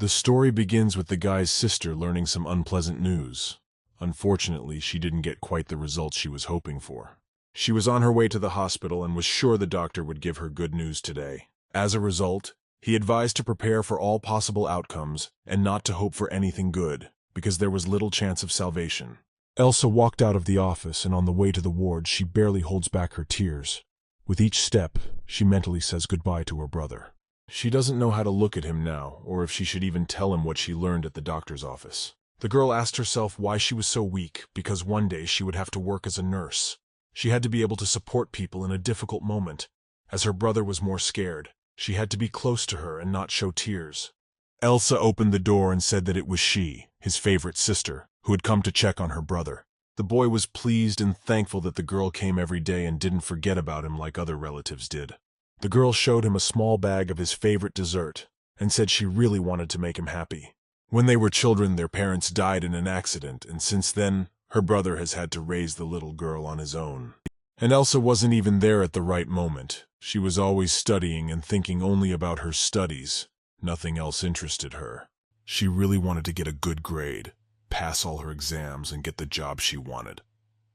The story begins with the guy's sister learning some unpleasant news. Unfortunately, she didn't get quite the results she was hoping for. She was on her way to the hospital and was sure the doctor would give her good news today. As a result, he advised to prepare for all possible outcomes and not to hope for anything good, because there was little chance of salvation. Elsa walked out of the office, and on the way to the ward, she barely holds back her tears. With each step, she mentally says goodbye to her brother. She doesn't know how to look at him now, or if she should even tell him what she learned at the doctor's office. The girl asked herself why she was so weak, because one day she would have to work as a nurse. She had to be able to support people in a difficult moment. As her brother was more scared, she had to be close to her and not show tears. Elsa opened the door and said that it was she, his favorite sister, who had come to check on her brother. The boy was pleased and thankful that the girl came every day and didn't forget about him like other relatives did. The girl showed him a small bag of his favorite dessert and said she really wanted to make him happy. When they were children, their parents died in an accident, and since then, her brother has had to raise the little girl on his own. And Elsa wasn't even there at the right moment. She was always studying and thinking only about her studies. Nothing else interested her. She really wanted to get a good grade, pass all her exams, and get the job she wanted.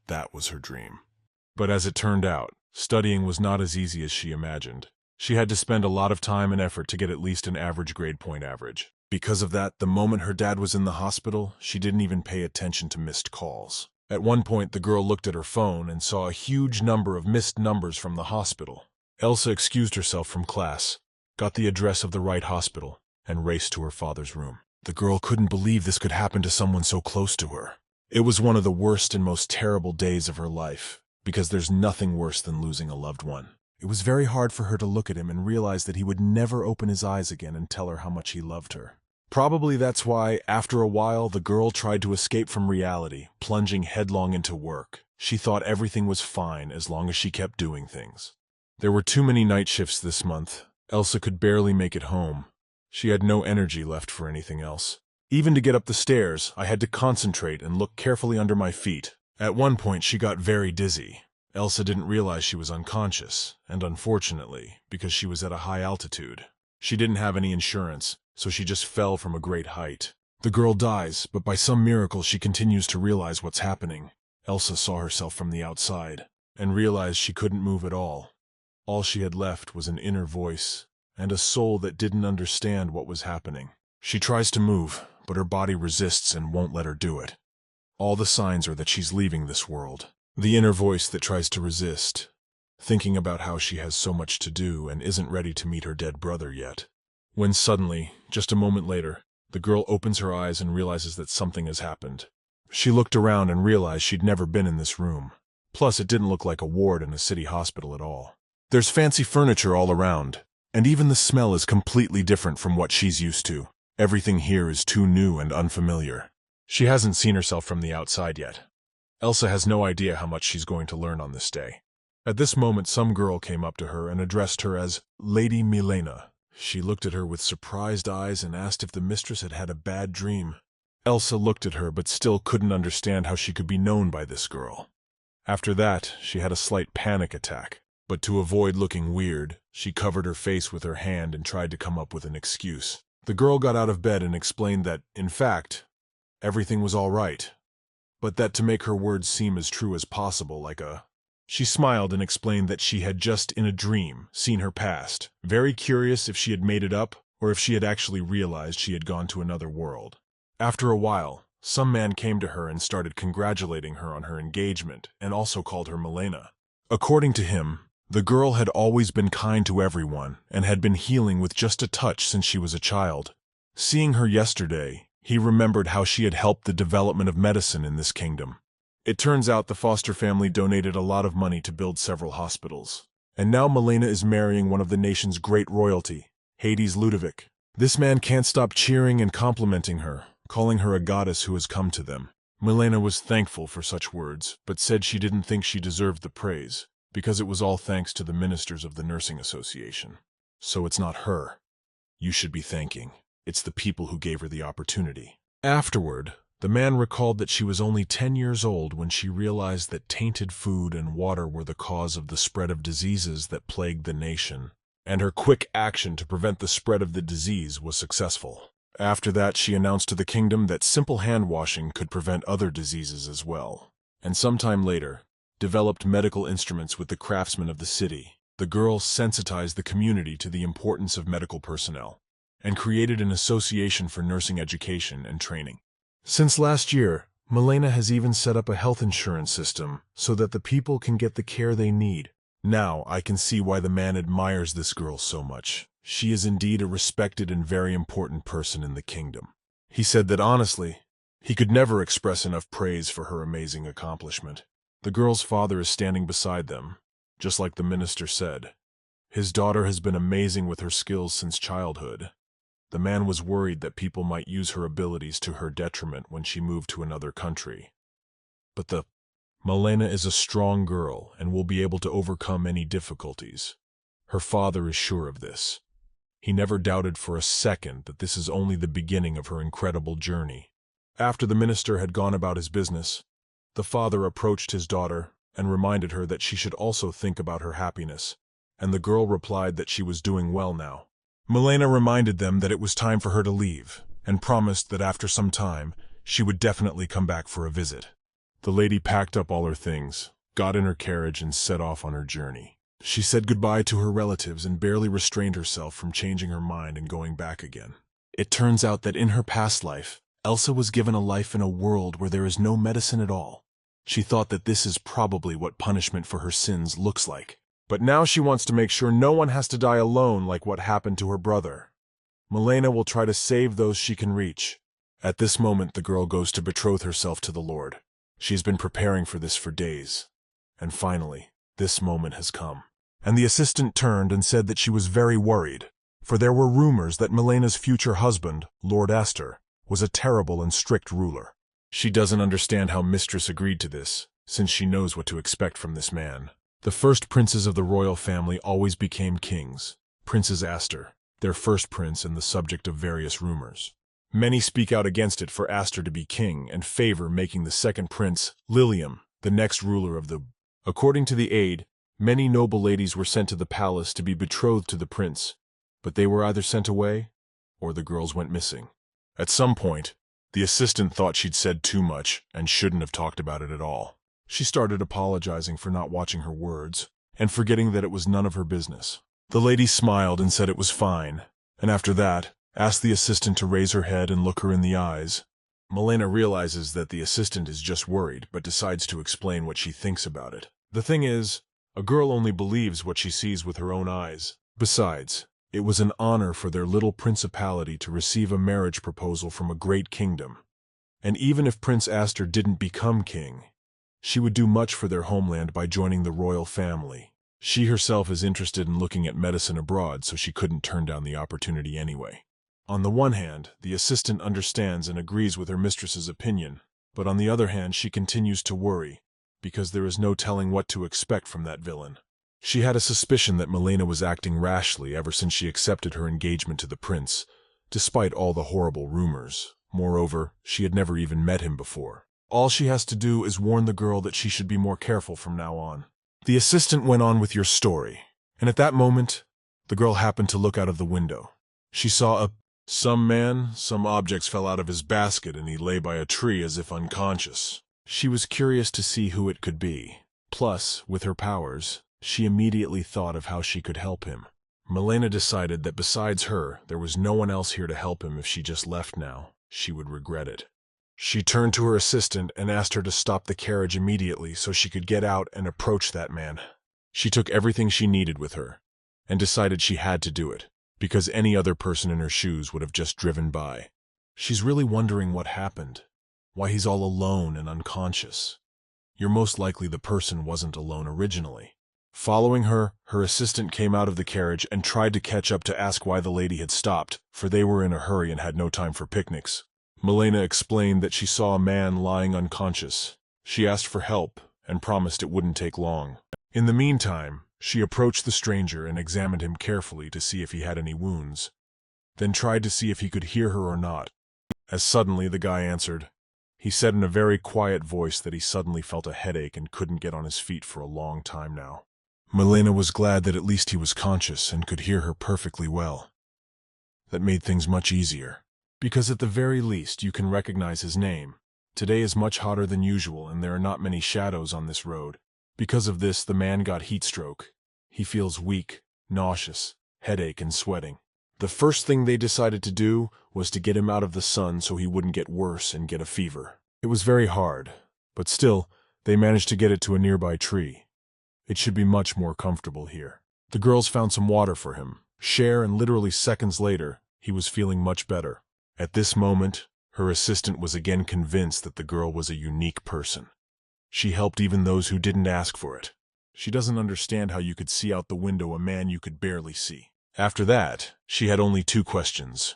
That was her dream. But as it turned out, studying was not as easy as she imagined. She had to spend a lot of time and effort to get at least an average grade point average. Because of that, the moment her dad was in the hospital, she didn't even pay attention to missed calls. At one point, the girl looked at her phone and saw a huge number of missed numbers from the hospital. Elsa excused herself from class, got the address of the right hospital, and raced to her father's room. The girl couldn't believe this could happen to someone so close to her. It was one of the worst and most terrible days of her life, because there's nothing worse than losing a loved one. It was very hard for her to look at him and realize that he would never open his eyes again and tell her how much he loved her. Probably that's why, after a while, the girl tried to escape from reality, plunging headlong into work. She thought everything was fine as long as she kept doing things. There were too many night shifts this month. Elsa could barely make it home. She had no energy left for anything else. Even to get up the stairs, I had to concentrate and look carefully under my feet. At one point, she got very dizzy. Elsa didn't realize she was unconscious, and unfortunately, because she was at a high altitude. She didn't have any insurance, so she just fell from a great height. The girl dies, but by some miracle she continues to realize what's happening. Elsa saw herself from the outside, and realized she couldn't move at all. All she had left was an inner voice, and a soul that didn't understand what was happening. She tries to move, but her body resists and won't let her do it. All the signs are that she's leaving this world. The inner voice that tries to resist, thinking about how she has so much to do and isn't ready to meet her dead brother yet. When suddenly, just a moment later, the girl opens her eyes and realizes that something has happened. She looked around and realized she'd never been in this room. Plus, it didn't look like a ward in a city hospital at all. There's fancy furniture all around, and even the smell is completely different from what she's used to. Everything here is too new and unfamiliar. She hasn't seen herself from the outside yet. Elsa has no idea how much she's going to learn on this day. At this moment, some girl came up to her and addressed her as Lady Milena. She looked at her with surprised eyes and asked if the mistress had had a bad dream. Elsa looked at her but still couldn't understand how she could be known by this girl. After that, she had a slight panic attack, but to avoid looking weird, she covered her face with her hand and tried to come up with an excuse. The girl got out of bed and explained that, in fact, everything was all right, but that to make her words seem as true as possible, She smiled and explained that she had just in a dream seen her past, very curious if she had made it up or if she had actually realized she had gone to another world. After a while, some man came to her and started congratulating her on her engagement and also called her Milena. According to him, the girl had always been kind to everyone and had been healing with just a touch since she was a child. Seeing her yesterday, he remembered how she had helped the development of medicine in this kingdom. It turns out the foster family donated a lot of money to build several hospitals. And now Milena is marrying one of the nation's great royalty, Hades Ludovic. This man can't stop cheering and complimenting her, calling her a goddess who has come to them. Milena was thankful for such words, but said she didn't think she deserved the praise, because it was all thanks to the ministers of the Nursing Association. So it's not her you should be thanking. It's the people who gave her the opportunity. Afterward, the man recalled that she was only 10 years old when she realized that tainted food and water were the cause of the spread of diseases that plagued the nation, and her quick action to prevent the spread of the disease was successful. After that, she announced to the kingdom that simple hand-washing could prevent other diseases as well. And sometime later, developed medical instruments with the craftsmen of the city. The girl sensitized the community to the importance of medical personnel and created an association for nursing education and training. Since last year, Milena has even set up a health insurance system so that the people can get the care they need. Now I can see why the man admires this girl so much. She is indeed a respected and very important person in the kingdom. He said that honestly, he could never express enough praise for her amazing accomplishment. The girl's father is standing beside them, just like the minister said. His daughter has been amazing with her skills since childhood. The man was worried that people might use her abilities to her detriment when she moved to another country. But Milena is a strong girl and will be able to overcome any difficulties. Her father is sure of this. He never doubted for a second that this is only the beginning of her incredible journey. After the minister had gone about his business, the father approached his daughter and reminded her that she should also think about her happiness, and the girl replied that she was doing well now. Milena reminded them that it was time for her to leave, and promised that after some time, she would definitely come back for a visit. The lady packed up all her things, got in her carriage, and set off on her journey. She said goodbye to her relatives and barely restrained herself from changing her mind and going back again. It turns out that in her past life, Elsa was given a life in a world where there is no medicine at all. She thought that this is probably what punishment for her sins looks like. But now she wants to make sure no one has to die alone like what happened to her brother. Milena will try to save those she can reach. At this moment, the girl goes to betroth herself to the Lord. She has been preparing for this for days. And finally, this moment has come. And the assistant turned and said that she was very worried, for there were rumors that Milena's future husband, Lord Astor, was a terrible and strict ruler. She doesn't understand how Mistress agreed to this, since she knows what to expect from this man. The first princes of the royal family always became kings. Princess Astor, their first prince and the subject of various rumors. Many speak out against it for Astor to be king and favor making the second prince, Lilium, the next ruler of the... According to the aide, many noble ladies were sent to the palace to be betrothed to the prince, but they were either sent away or the girls went missing. At some point, the assistant thought she'd said too much and shouldn't have talked about it at all. She started apologizing for not watching her words and forgetting that it was none of her business. The lady smiled and said it was fine, and after that, asked the assistant to raise her head and look her in the eyes. Milena realizes that the assistant is just worried, but decides to explain what she thinks about it. The thing is, a girl only believes what she sees with her own eyes. Besides, it was an honor for their little principality to receive a marriage proposal from a great kingdom. And even if Prince Astor didn't become king, she would do much for their homeland by joining the royal family. She herself is interested in looking at medicine abroad, so she couldn't turn down the opportunity anyway. On the one hand, the assistant understands and agrees with her mistress's opinion, but on the other hand, she continues to worry, because there is no telling what to expect from that villain. She had a suspicion that Milena was acting rashly ever since she accepted her engagement to the prince, despite all the horrible rumors. Moreover, she had never even met him before. All she has to do is warn the girl that she should be more careful from now on. The assistant went on with your story, and at that moment, the girl happened to look out of the window. She saw some man, some objects fell out of his basket, and he lay by a tree as if unconscious. She was curious to see who it could be. Plus, with her powers, she immediately thought of how she could help him. Milena decided that besides her, there was no one else here to help him. If she just left now, she would regret it. She turned to her assistant and asked her to stop the carriage immediately so she could get out and approach that man. She took everything she needed with her, and decided she had to do it, because any other person in her shoes would have just driven by. She's really wondering what happened, why he's all alone and unconscious. You're most likely the person wasn't alone originally. Following her, her assistant came out of the carriage and tried to catch up to ask why the lady had stopped, for they were in a hurry and had no time for picnics. Milena explained that she saw a man lying unconscious. She asked for help and promised it wouldn't take long. In the meantime, she approached the stranger and examined him carefully to see if he had any wounds, then tried to see if he could hear her or not. As suddenly the guy answered. He said in a very quiet voice that he suddenly felt a headache and couldn't get on his feet for a long time now. Milena was glad that at least he was conscious and could hear her perfectly well. That made things much easier. because at the very least you can recognize his name. Today is much hotter than usual and there are not many shadows on this road. Because of this, the man got heat stroke. He feels weak, nauseous, headache and sweating. The first thing they decided to do was to get him out of the sun so he wouldn't get worse and get a fever. It was very hard, but still, they managed to get it to a nearby tree. It should be much more comfortable here. The girls found some water for him, and literally seconds later, he was feeling much better. At this moment, her assistant was again convinced that the girl was a unique person. She helped even those who didn't ask for it. She doesn't understand how you could see out the window a man you could barely see. After that, she had only 2 questions.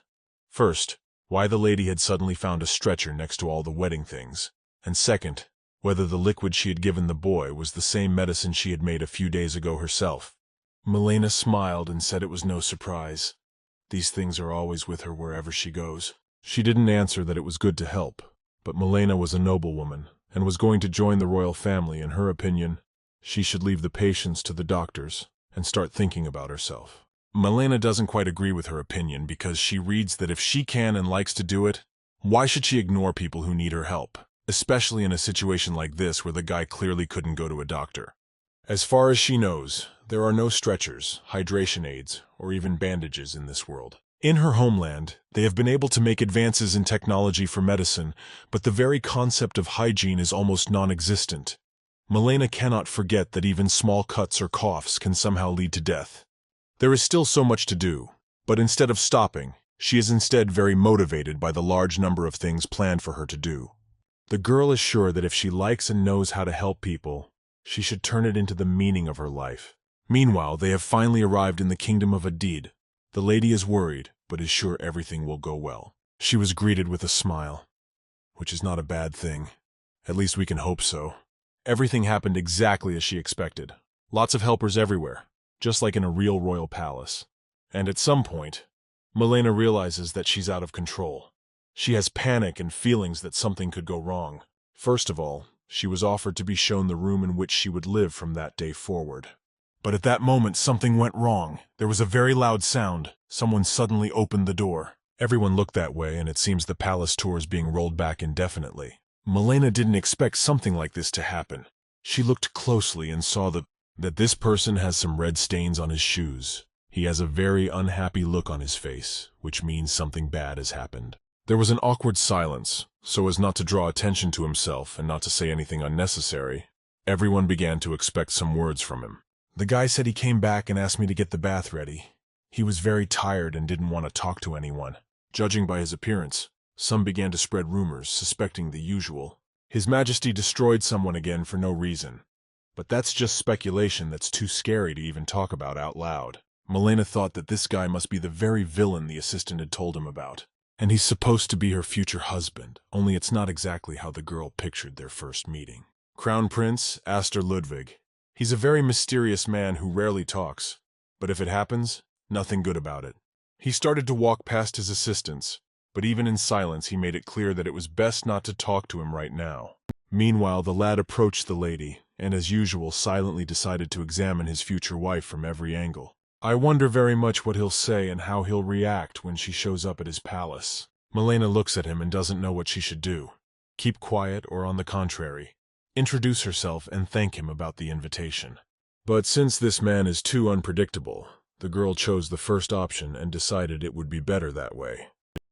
First, why the lady had suddenly found a stretcher next to all the wedding things, and second, whether the liquid she had given the boy was the same medicine she had made a few days ago herself. Milena smiled and said it was no surprise. These things are always with her wherever she goes. She didn't answer that it was good to help, but Milena was a noblewoman and was going to join the royal family. In her opinion, she should leave the patients to the doctors and start thinking about herself. Milena doesn't quite agree with her opinion because she reads that if she can and likes to do it, why should she ignore people who need her help, especially in a situation like this where the guy clearly couldn't go to a doctor. As far as she knows, there are no stretchers, hydration aids, or even bandages in this world. In her homeland, they have been able to make advances in technology for medicine, but the very concept of hygiene is almost non-existent. Milena cannot forget that even small cuts or coughs can somehow lead to death. There is still so much to do, but instead of stopping, she is instead very motivated by the large number of things planned for her to do. The girl is sure that if she likes and knows how to help people, she should turn it into the meaning of her life. Meanwhile, they have finally arrived in the kingdom of Adid. The lady is worried, but is sure everything will go well. She was greeted with a smile, which is not a bad thing. At least we can hope so. Everything happened exactly as she expected. Lots of helpers everywhere, just like in a real royal palace. And at some point, Milena realizes that she's out of control. She has panic and feelings that something could go wrong. First of all, she was offered to be shown the room in which she would live from that day forward. But at that moment, something went wrong. There was a very loud sound. Someone suddenly opened the door. Everyone looked that way, and it seems the palace tour is being rolled back indefinitely. Milena didn't expect something like this to happen. She looked closely and saw that this person has some red stains on his shoes. He has a very unhappy look on his face, which means something bad has happened. There was an awkward silence, so as not to draw attention to himself and not to say anything unnecessary. Everyone began to expect some words from him. The guy said he came back and asked me to get the bath ready. He was very tired and didn't want to talk to anyone. Judging by his appearance, some began to spread rumors, suspecting the usual. His Majesty destroyed someone again for no reason. But that's just speculation that's too scary to even talk about out loud. Milena thought that this guy must be the very villain the assistant had told him about. And he's supposed to be her future husband, only it's not exactly how the girl pictured their first meeting. Crown Prince Astor Ludwig. He's a very mysterious man who rarely talks, but if it happens, nothing good about it. He started to walk past his assistants, but even in silence he made it clear that it was best not to talk to him right now. Meanwhile, the lad approached the lady, and as usual silently decided to examine his future wife from every angle. I wonder very much what he'll say and how he'll react when she shows up at his palace. Milena looks at him and doesn't know what she should do. Keep quiet or, on the contrary, introduce herself and thank him about the invitation. But since this man is too unpredictable, the girl chose the first option and decided it would be better that way.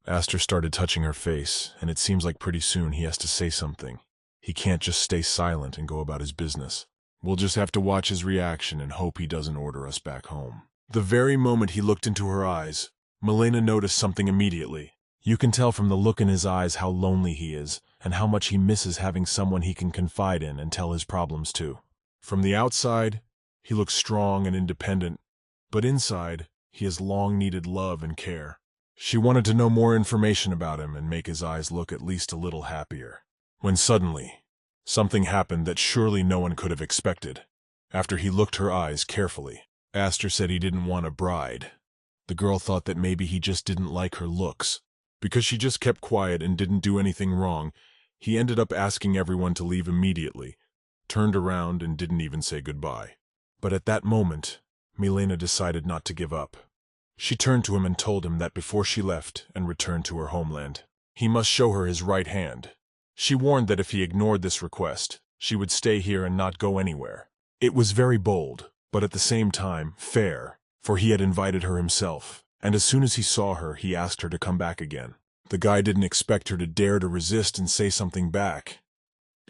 Astor started touching her face, and it seems like pretty soon he has to say something. He can't just stay silent and go about his business. We'll just have to watch his reaction and hope he doesn't order us back home. The very moment he looked into her eyes, Milena noticed something immediately. You can tell from the look in his eyes how lonely he is, and how much he misses having someone he can confide in and tell his problems to. From the outside, he looks strong and independent, but inside, he has long needed love and care. She wanted to know more information about him and make his eyes look at least a little happier. When suddenly, something happened that surely no one could have expected. After he looked her eyes carefully, Astor said he didn't want a bride. The girl thought that maybe he just didn't like her looks. Because she just kept quiet and didn't do anything wrong, he ended up asking everyone to leave immediately, turned around and didn't even say goodbye. But at that moment, Milena decided not to give up. She turned to him and told him that before she left and returned to her homeland, he must show her his right hand. She warned that if he ignored this request, she would stay here and not go anywhere. It was very bold, but at the same time, fair, for he had invited her himself, and as soon as he saw her, he asked her to come back again. The guy didn't expect her to dare to resist and say something back.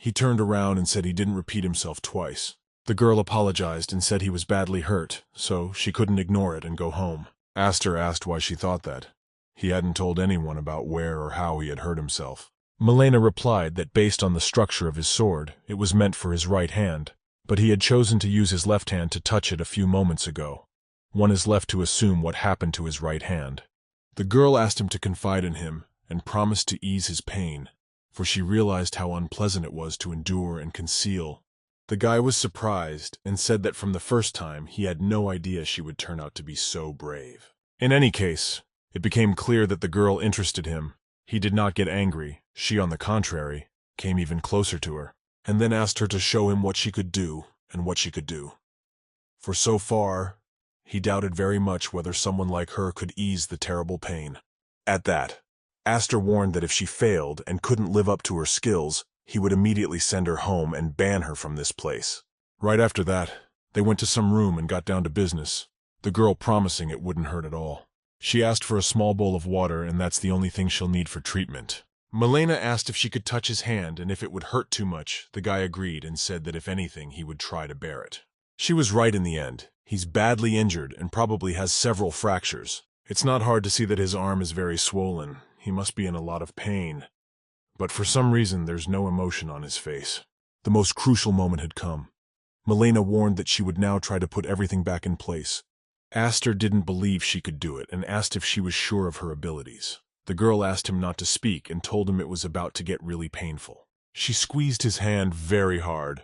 He turned around and said he didn't repeat himself twice. The girl apologized and said he was badly hurt, so she couldn't ignore it and go home. Aster asked why she thought that. He hadn't told anyone about where or how he had hurt himself. Milena replied that based on the structure of his sword, it was meant for his right hand, but he had chosen to use his left hand to touch it a few moments ago. One is left to assume what happened to his right hand. The girl asked him to confide in him and promised to ease his pain, for she realized how unpleasant it was to endure and conceal. The guy was surprised and said that from the first time he had no idea she would turn out to be so brave. In any case, it became clear that the girl interested him. He did not get angry. She, on the contrary, came even closer to her, and then asked her to show him what she could do and what she could do. For so far, he doubted very much whether someone like her could ease the terrible pain. At that, Aster warned that if she failed and couldn't live up to her skills, he would immediately send her home and ban her from this place. Right after that, they went to some room and got down to business, the girl promising it wouldn't hurt at all. She asked for a small bowl of water, and that's the only thing she'll need for treatment. Milena asked if she could touch his hand, and if it would hurt too much, the guy agreed and said that if anything, he would try to bear it. She was right in the end. He's badly injured and probably has several fractures. It's not hard to see that his arm is very swollen. He must be in a lot of pain. But for some reason, there's no emotion on his face. The most crucial moment had come. Milena warned that she would now try to put everything back in place. Aster didn't believe she could do it and asked if she was sure of her abilities. The girl asked him not to speak and told him it was about to get really painful. She squeezed his hand very hard,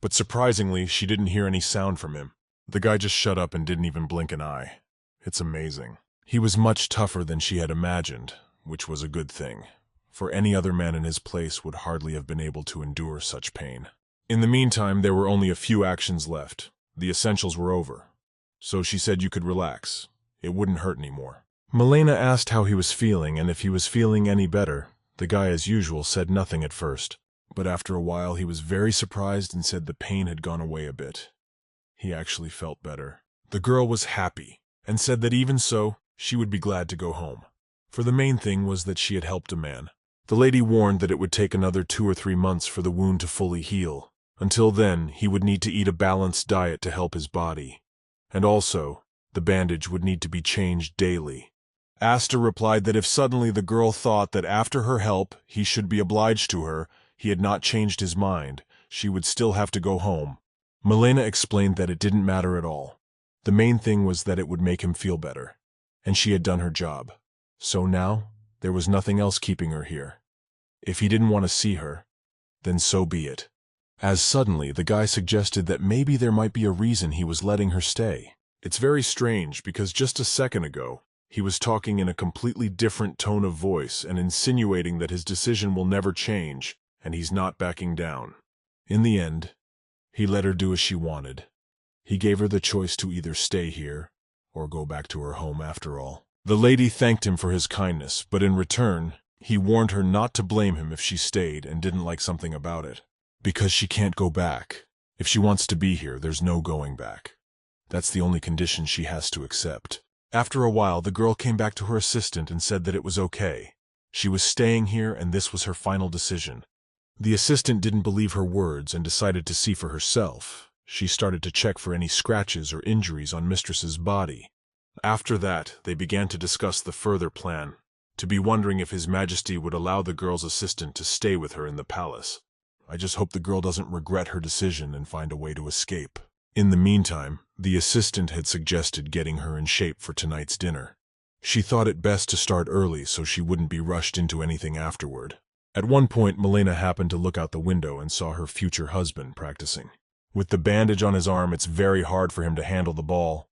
but surprisingly, she didn't hear any sound from him. The guy just shut up and didn't even blink an eye. It's amazing. He was much tougher than she had imagined, which was a good thing, for any other man in his place would hardly have been able to endure such pain. In the meantime, there were only a few actions left. The essentials were over. So she said you could relax. It wouldn't hurt anymore. Milena asked how he was feeling and if he was feeling any better. The guy, as usual, said nothing at first, but after a while he was very surprised and said the pain had gone away a bit. He actually felt better. The girl was happy and said that even so, she would be glad to go home. For the main thing was that she had helped a man. The lady warned that it would take another 2 or 3 months for the wound to fully heal. Until then, he would need to eat a balanced diet to help his body. And also, the bandage would need to be changed daily. Aster replied that if suddenly the girl thought that after her help he should be obliged to her, he had not changed his mind, she would still have to go home. Milena explained that it didn't matter at all. The main thing was that it would make him feel better. And she had done her job. So now, there was nothing else keeping her here. If he didn't want to see her, then so be it. As suddenly, the guy suggested that maybe there might be a reason he was letting her stay. It's very strange because just a second ago, he was talking in a completely different tone of voice and insinuating that his decision will never change, and he's not backing down. In the end, he let her do as she wanted. He gave her the choice to either stay here or go back to her home after all. The lady thanked him for his kindness, but in return, he warned her not to blame him if she stayed and didn't like something about it. Because she can't go back. If she wants to be here, there's no going back. That's the only condition she has to accept. After a while, the girl came back to her assistant and said that it was okay. She was staying here and this was her final decision. The assistant didn't believe her words and decided to see for herself. She started to check for any scratches or injuries on Mistress's body. After that, they began to discuss the further plan, to be wondering if His Majesty would allow the girl's assistant to stay with her in the palace. I just hope the girl doesn't regret her decision and find a way to escape. In the meantime, the assistant had suggested getting her in shape for tonight's dinner. She thought it best to start early so she wouldn't be rushed into anything afterward. At one point, Milena happened to look out the window and saw her future husband practicing. With the bandage on his arm, it's very hard for him to handle the ball.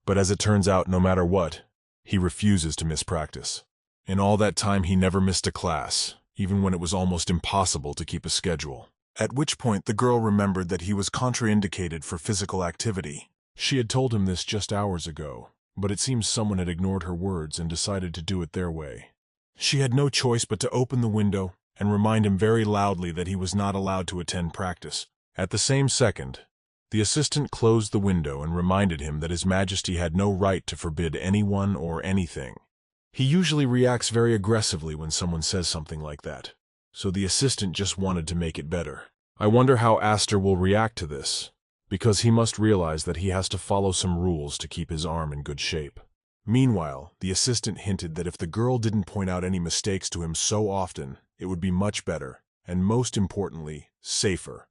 But as it turns out, no matter what, he refuses to miss practice. In all that time, he never missed a class, even when it was almost impossible to keep a schedule. At which point the girl remembered that he was contraindicated for physical activity. She had told him this just hours ago, but it seems someone had ignored her words and decided to do it their way. She had no choice but to open the window and remind him very loudly that he was not allowed to attend practice. At the same second, the assistant closed the window and reminded him that His Majesty had no right to forbid anyone or anything. He usually reacts very aggressively when someone says something like that, so the assistant just wanted to make it better. I wonder how Aster will react to this, because he must realize that he has to follow some rules to keep his arm in good shape. Meanwhile, the assistant hinted that if the girl didn't point out any mistakes to him so often, it would be much better, and most importantly, safer.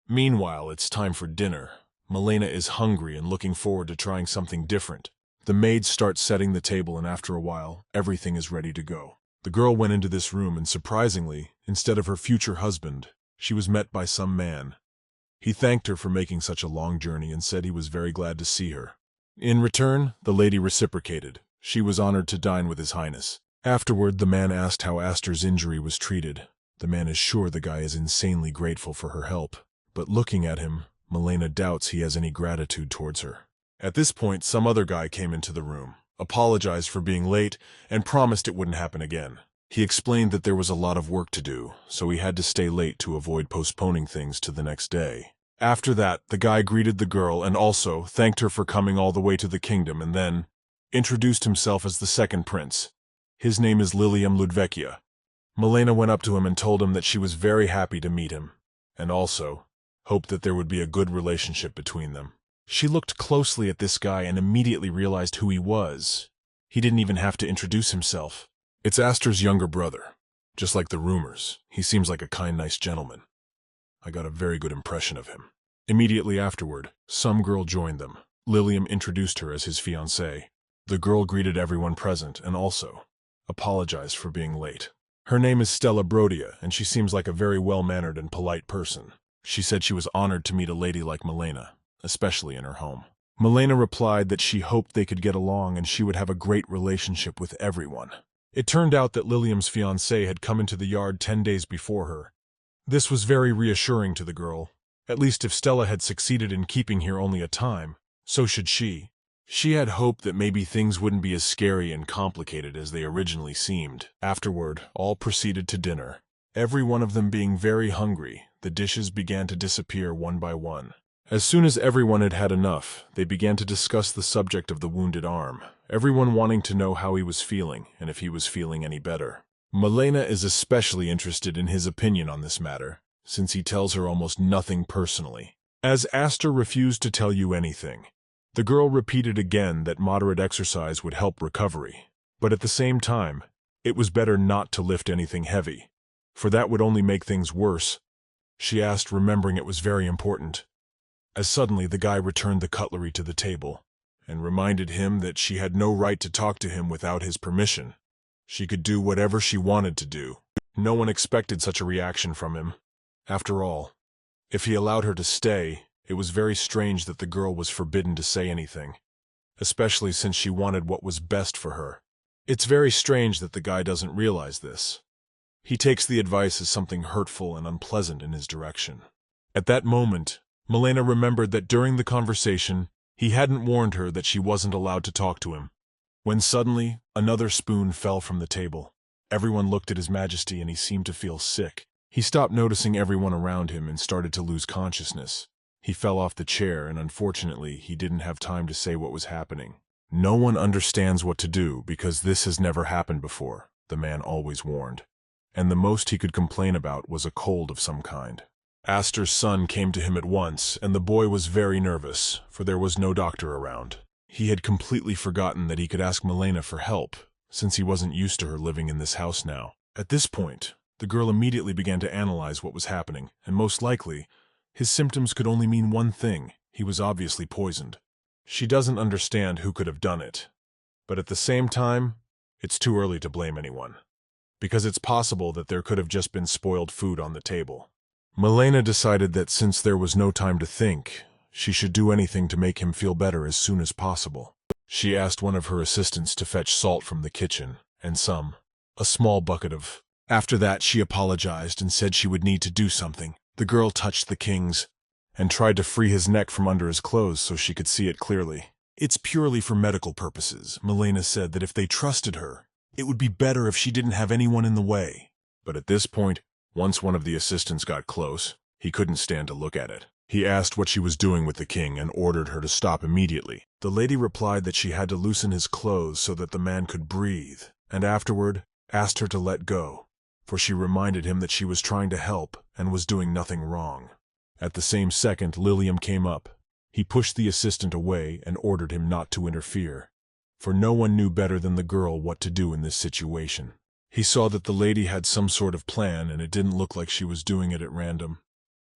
Meanwhile, it's time for dinner. Milena is hungry and looking forward to trying something different. The maids start setting the table, and after a while, everything is ready to go. The girl went into this room and, surprisingly, instead of her future husband, she was met by some man. He thanked her for making such a long journey and said he was very glad to see her. In return, the lady reciprocated. She was honored to dine with His Highness. Afterward, the man asked how Aster's injury was treated. The man is sure the guy is insanely grateful for her help, but looking at him, Milena doubts he has any gratitude towards her. At this point, some other guy came into the room, apologized for being late, and promised it wouldn't happen again. He explained that there was a lot of work to do, so he had to stay late to avoid postponing things to the next day. After that, the guy greeted the girl and also thanked her for coming all the way to the kingdom, and then introduced himself as the second prince. His name is Lilium Ludvecchia. Milena went up to him and told him that she was very happy to meet him, and also hoped that there would be a good relationship between them. She looked closely at this guy and immediately realized who he was. He didn't even have to introduce himself. It's Aster's younger brother. Just like the rumors, he seems like a kind, nice gentleman. I got a very good impression of him. Immediately afterward, some girl joined them. Lilium introduced her as his fiancée. The girl greeted everyone present and also apologized for being late. Her name is Stella Brodia, and she seems like a very well-mannered and polite person. She said she was honored to meet a lady like Milena, especially in her home. Milena replied that she hoped they could get along and she would have a great relationship with everyone. It turned out that Lilium's fiancé had come into the yard 10 days before her. This was very reassuring to the girl. At least if Stella had succeeded in keeping here only a time, so should she. She had hoped that maybe things wouldn't be as scary and complicated as they originally seemed. Afterward, all proceeded to dinner. Every one of them being very hungry, the dishes began to disappear one by one. As soon as everyone had had enough, they began to discuss the subject of the wounded arm, everyone wanting to know how he was feeling and if he was feeling any better. Milena is especially interested in his opinion on this matter, since he tells her almost nothing personally. As Aster refused to tell you anything, the girl repeated again that moderate exercise would help recovery, but at the same time, it was better not to lift anything heavy, for that would only make things worse. She asked, remembering it was very important. As suddenly the guy returned the cutlery to the table, and reminded him that she had no right to talk to him without his permission. She could do whatever she wanted to do. No one expected such a reaction from him. After all, if he allowed her to stay, it was very strange that the girl was forbidden to say anything, especially since she wanted what was best for her. It's very strange that the guy doesn't realize this. He takes the advice as something hurtful and unpleasant in his direction. At that moment, Milena remembered that during the conversation, he hadn't warned her that she wasn't allowed to talk to him. When suddenly, another spoon fell from the table. Everyone looked at His Majesty and he seemed to feel sick. He stopped noticing everyone around him and started to lose consciousness. He fell off the chair and unfortunately, he didn't have time to say what was happening. No one understands what to do because this has never happened before, the man always warned. And the most he could complain about was a cold of some kind. Aster's son came to him at once, and the boy was very nervous, for there was no doctor around. He had completely forgotten that he could ask Milena for help, since he wasn't used to her living in this house now. At this point, the girl immediately began to analyze what was happening, and most likely, his symptoms could only mean one thing: he was obviously poisoned. She doesn't understand who could have done it, but at the same time, it's too early to blame anyone, because it's possible that there could have just been spoiled food on the table. Milena decided that since there was no time to think, she should do anything to make him feel better as soon as possible. She asked one of her assistants to fetch salt from the kitchen, and a small bucket of. After that, she apologized and said she would need to do something. The girl touched the king's and tried to free his neck from under his clothes so she could see it clearly. It's purely for medical purposes. Milena said that if they trusted her, it would be better if she didn't have anyone in the way. But at this point, once one of the assistants got close, he couldn't stand to look at it. He asked what she was doing with the king and ordered her to stop immediately. The lady replied that she had to loosen his clothes so that the man could breathe, and afterward asked her to let go, for she reminded him that she was trying to help and was doing nothing wrong. At the same second, Lilium came up. He pushed the assistant away and ordered him not to interfere, for no one knew better than the girl what to do in this situation. He saw that the lady had some sort of plan and it didn't look like she was doing it at random.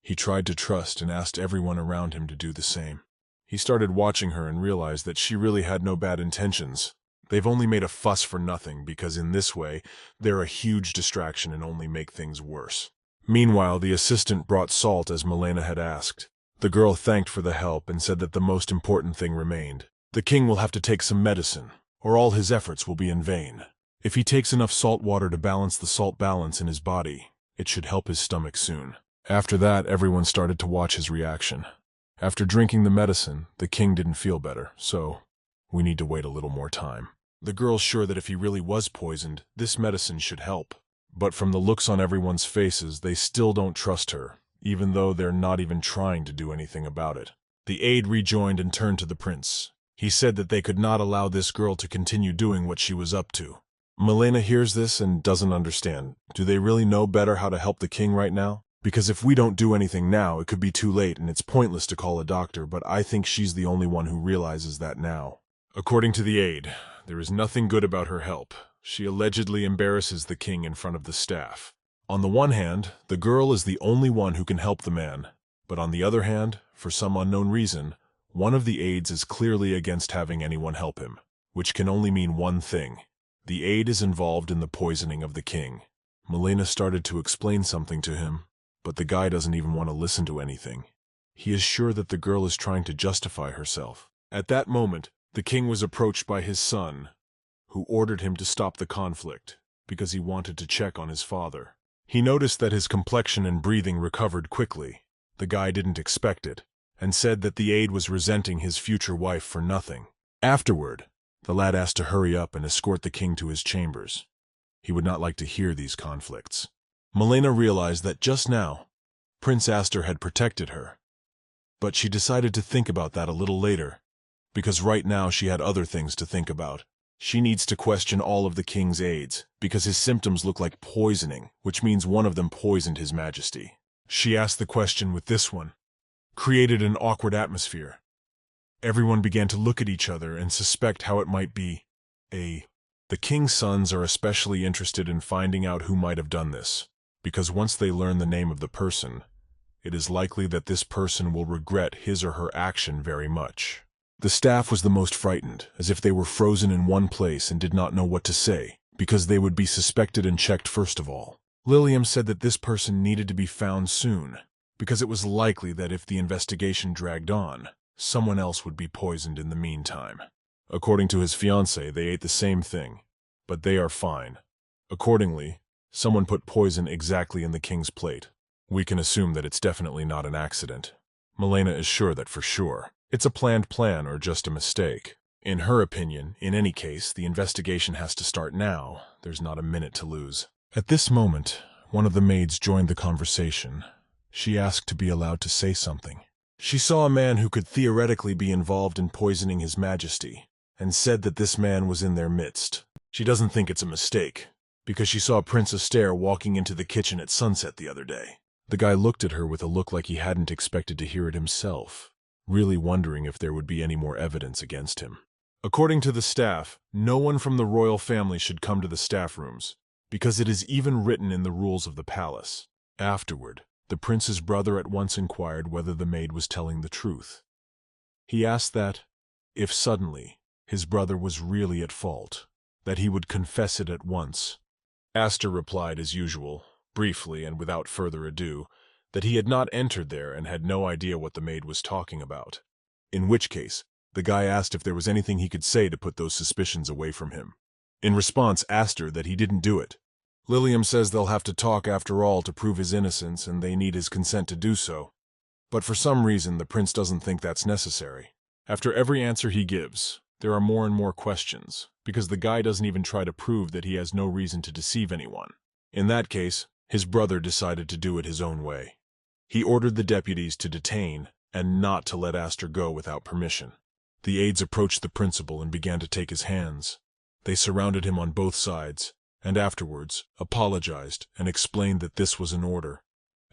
He tried to trust and asked everyone around him to do the same. He started watching her and realized that she really had no bad intentions. They've only made a fuss for nothing because in this way, they're a huge distraction and only make things worse. Meanwhile, the assistant brought salt as Milena had asked. The girl thanked for the help and said that the most important thing remained. The king will have to take some medicine, or all his efforts will be in vain. If he takes enough salt water to balance the salt balance in his body, it should help his stomach soon. After that, everyone started to watch his reaction. After drinking the medicine, the king didn't feel better, so we need to wait a little more time. The girl's sure that if he really was poisoned, this medicine should help. But from the looks on everyone's faces, they still don't trust her, even though they're not even trying to do anything about it. The aide rejoined and turned to the prince. He said that they could not allow this girl to continue doing what she was up to. Milena hears this and doesn't understand. Do they really know better how to help the king right now? Because if we don't do anything now, it could be too late and it's pointless to call a doctor, but I think she's the only one who realizes that now. According to the aide, there is nothing good about her help. She allegedly embarrasses the king in front of the staff. On the one hand, the girl is the only one who can help the man, but on the other hand, for some unknown reason, one of the aides is clearly against having anyone help him, which can only mean one thing. The aide is involved in the poisoning of the king. Milena started to explain something to him, but the guy doesn't even want to listen to anything. He is sure that the girl is trying to justify herself. At that moment, the king was approached by his son, who ordered him to stop the conflict because he wanted to check on his father. He noticed that his complexion and breathing recovered quickly. The guy didn't expect it, and said that the aide was resenting his future wife for nothing. Afterward, the lad asked to hurry up and escort the king to his chambers. He would not like to hear these conflicts. Milena realized that just now, Prince Aster had protected her. But she decided to think about that a little later, because right now she had other things to think about. She needs to question all of the king's aides, because his symptoms look like poisoning, which means one of them poisoned His Majesty. She asked the question with this one, created an awkward atmosphere. Everyone began to look at each other and suspect how it might be. The king's sons are especially interested in finding out who might have done this, because once they learn the name of the person, it is likely that this person will regret his or her action very much. The staff was the most frightened, as if they were frozen in one place and did not know what to say, because they would be suspected and checked first of all. Lilium said that this person needed to be found soon, because it was likely that if the investigation dragged on, someone else would be poisoned in the meantime. According to his fiancée, they ate the same thing, but they are fine. Accordingly, someone put poison exactly in the king's plate. We can assume that it's definitely not an accident. Milena is sure that for sure. It's a planned plan or just a mistake. In her opinion, in any case, the investigation has to start now. There's not a minute to lose. At this moment, one of the maids joined the conversation. She asked to be allowed to say something. She saw a man who could theoretically be involved in poisoning His Majesty, and said that this man was in their midst. She doesn't think it's a mistake, because she saw Prince Aster walking into the kitchen at sunset the other day. The guy looked at her with a look like he hadn't expected to hear it himself, really wondering if there would be any more evidence against him. According to the staff, no one from the royal family should come to the staff rooms, because it is even written in the rules of the palace. Afterward, the prince's brother at once inquired whether the maid was telling the truth. He asked that, if suddenly, his brother was really at fault, that he would confess it at once. Aster replied as usual, briefly and without further ado, that he had not entered there and had no idea what the maid was talking about. In which case, the guy asked if there was anything he could say to put those suspicions away from him. In response, Aster that he didn't do it. Lilium says they'll have to talk after all to prove his innocence and they need his consent to do so. But for some reason, the prince doesn't think that's necessary. After every answer he gives, there are more and more questions, because the guy doesn't even try to prove that he has no reason to deceive anyone. In that case, his brother decided to do it his own way. He ordered the deputies to detain and not to let Aster go without permission. The aides approached the principal and began to take his hands. They surrounded him on both sides, and afterwards apologized and explained that this was an order.